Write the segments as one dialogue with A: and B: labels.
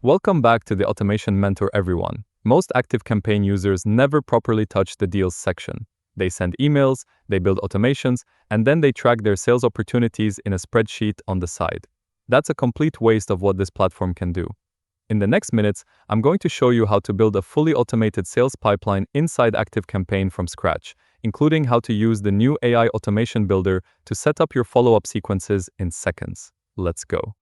A: Welcome back to the Automation Mentor, everyone. Most ActiveCampaign users never properly touch the deals section. They send emails, they build automations, and then they track their sales opportunities in a spreadsheet on the side. That's a complete waste of what this platform can do. In the next minutes, I'm going to show you how to build a fully automated sales pipeline inside ActiveCampaign from scratch, including how to use the new AI automation builder to set up your follow-up sequences in seconds. Let's go.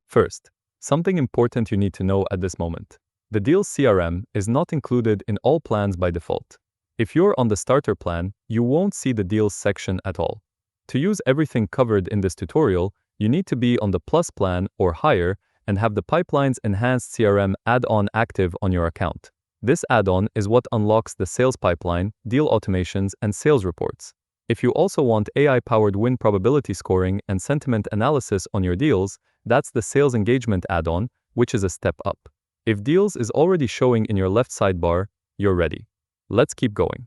A: First, something important you need to know at this moment. The Deals CRM is not included in all plans by default. If you're on the starter plan, you won't see the Deals section at all. To use everything covered in this tutorial, you need to be on the Plus plan or higher and have the Pipelines Enhanced CRM add-on active on your account. This add-on is what unlocks the sales pipeline, deal automations, and sales reports. If you also want AI-powered win probability scoring and sentiment analysis on your deals, that's the Sales Engagement add-on, which is a step up. If Deals is already showing in your left sidebar, you're ready. Let's keep going.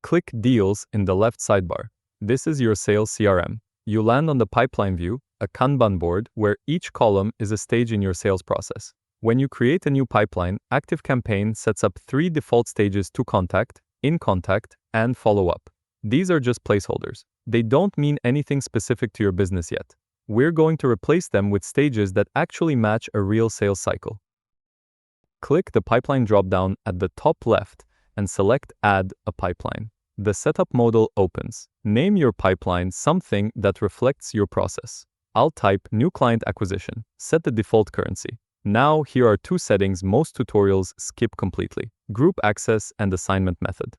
A: Click Deals in the left sidebar. This is your Sales CRM. You land on the pipeline view, a Kanban board where each column is a stage in your sales process. When you create a new pipeline, ActiveCampaign sets up 3 default stages to contact, in contact, and follow up. These are just placeholders. They don't mean anything specific to your business yet. We're going to replace them with stages that actually match a real sales cycle. Click the pipeline dropdown at the top left and select Add a Pipeline. The setup modal opens. Name your pipeline something that reflects your process. I'll type New Client Acquisition. Set the default currency. Now, here are 2 settings most tutorials skip completely: Group Access and Assignment Method.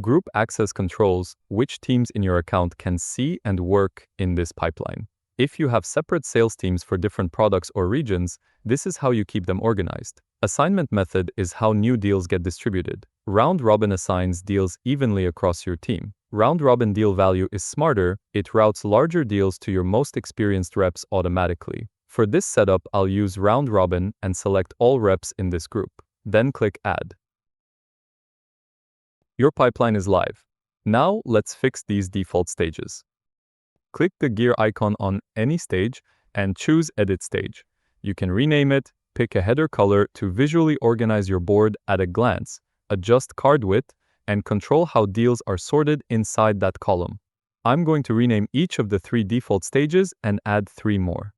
A: Group Access controls which teams in your account can see and work in this pipeline. If you have separate sales teams for different products or regions, this is how you keep them organized. Assignment Method is how new deals get distributed. Round Robin assigns deals evenly across your team. Round Robin deal value is smarter. It routes larger deals to your most experienced reps automatically. For this setup, I'll use Round Robin and select all reps in this group. Then click Add. Your pipeline is live. Now, let's fix these default stages. Click the gear icon on any stage and choose Edit Stage. You can rename it, pick a header color to visually organize your board at a glance, adjust card width, and control how deals are sorted inside that column. I'm going to rename each of the 3 default stages and add 3 more.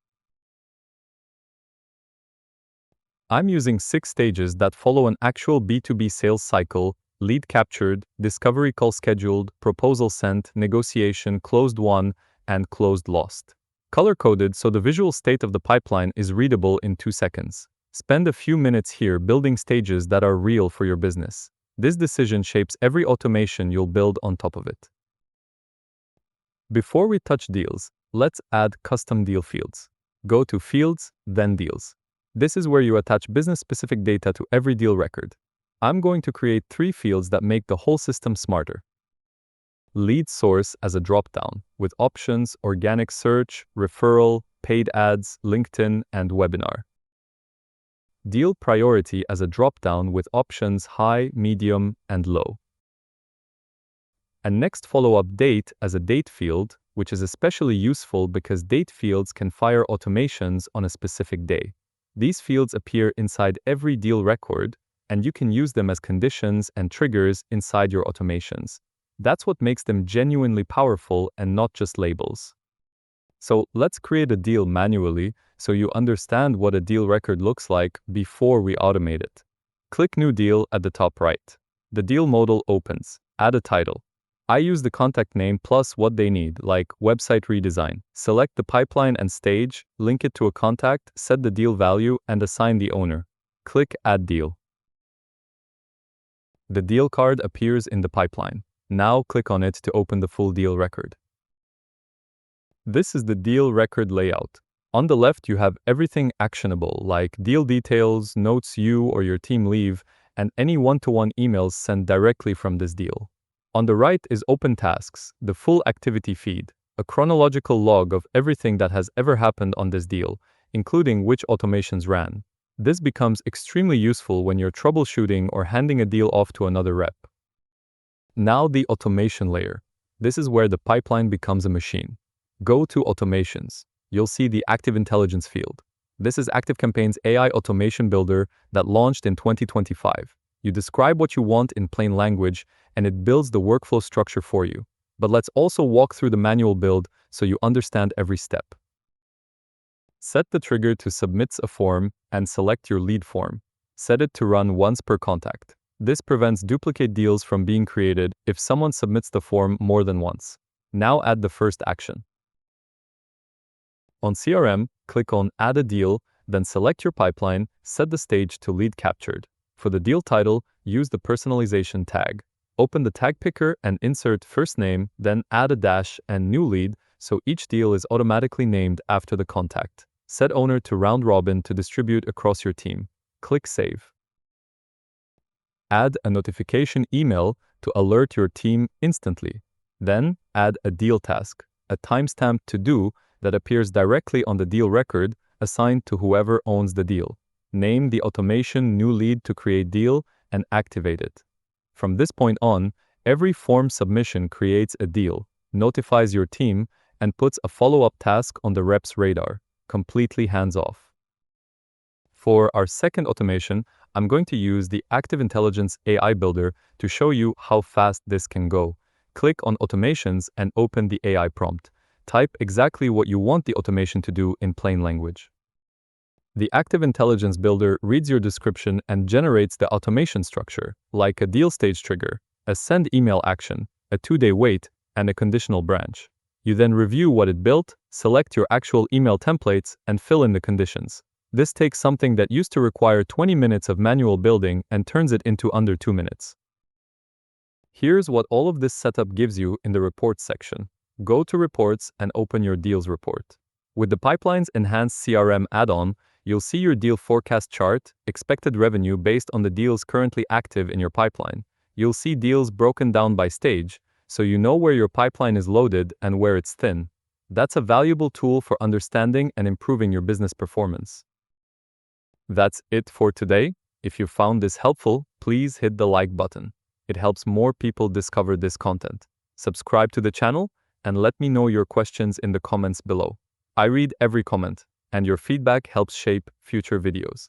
A: I'm using 6 stages that follow an actual B2B sales cycle: lead captured, discovery call scheduled, proposal sent, negotiation, closed won, and closed lost. Color-coded so the visual state of the pipeline is readable in 2 seconds. Spend a few minutes here building stages that are real for your business. This decision shapes every automation you'll build on top of it. Before we touch deals, let's add custom deal fields. Go to Fields, then Deals. This is where you attach business-specific data to every deal record. I'm going to create 3 fields that make the whole system smarter. Lead source as a dropdown, with options organic search, referral, paid ads, LinkedIn, and webinar. Deal priority as a dropdown with options high, medium, and low. And next follow-up date as a date field, which is especially useful because date fields can fire automations on a specific day. These fields appear inside every deal record, and you can use them as conditions and triggers inside your automations. That's what makes them genuinely powerful and not just labels. So let's create a deal manually so you understand what a deal record looks like before we automate it. Click New Deal at the top right. The deal modal opens. Add a title. I use the contact name plus what they need, like website redesign. Select the pipeline and stage, link it to a contact, set the deal value, and assign the owner. Click Add Deal. The deal card appears in the pipeline. Now click on it to open the full deal record. This is the deal record layout. On the left, you have everything actionable, like deal details, notes you or your team leave, and any one-to-one emails sent directly from this deal. On the right is Open Tasks, the full activity feed, a chronological log of everything that has ever happened on this deal, including which automations ran. This becomes extremely useful when you're troubleshooting or handing a deal off to another rep. Now the automation layer. This is where the pipeline becomes a machine. Go to Automations. You'll see the Active Intelligence field. This is ActiveCampaign's AI automation builder that launched in 2025. You describe what you want in plain language, and it builds the workflow structure for you. But let's also walk through the manual build so you understand every step. Set the trigger to submit a form and select your lead form. Set it to run once per contact. This prevents duplicate deals from being created if someone submits the form more than once. Now add the first action. On CRM, click on Add a Deal, then select your pipeline, set the stage to Lead Captured. For the deal title, use the personalization tag. Open the tag picker and insert first name, then add a dash and new lead so each deal is automatically named after the contact. Set owner to round robin to distribute across your team. Click Save. Add a notification email to alert your team instantly. Then add a deal task, a timestamp to do that appears directly on the deal record assigned to whoever owns the deal. Name the automation new lead to create deal and activate it. From this point on, every form submission creates a deal, notifies your team, and puts a follow-up task on the rep's radar, completely hands-off. For our second automation, I'm going to use the Active Intelligence AI Builder to show you how fast this can go. Click on Automations and open the AI prompt. Type exactly what you want the automation to do in plain language. The Active Intelligence Builder reads your description and generates the automation structure, like a deal stage trigger, a send email action, a 2-day wait, and a conditional branch. You then review what it built, select your actual email templates, and fill in the conditions. This takes something that used to require 20 minutes of manual building and turns it into under 2 minutes. Here's what all of this setup gives you in the Reports section. Go to Reports and open your Deals report. With the Pipelines Enhanced CRM add-on, you'll see your deal forecast chart, expected revenue based on the deals currently active in your pipeline. You'll see deals broken down by stage, so you know where your pipeline is loaded and where it's thin. That's a valuable tool for understanding and improving your business performance. That's it for today. If you found this helpful, please hit the like button. It helps more people discover this content. Subscribe to the channel and let me know your questions in the comments below. I read every comment, and your feedback helps shape future videos.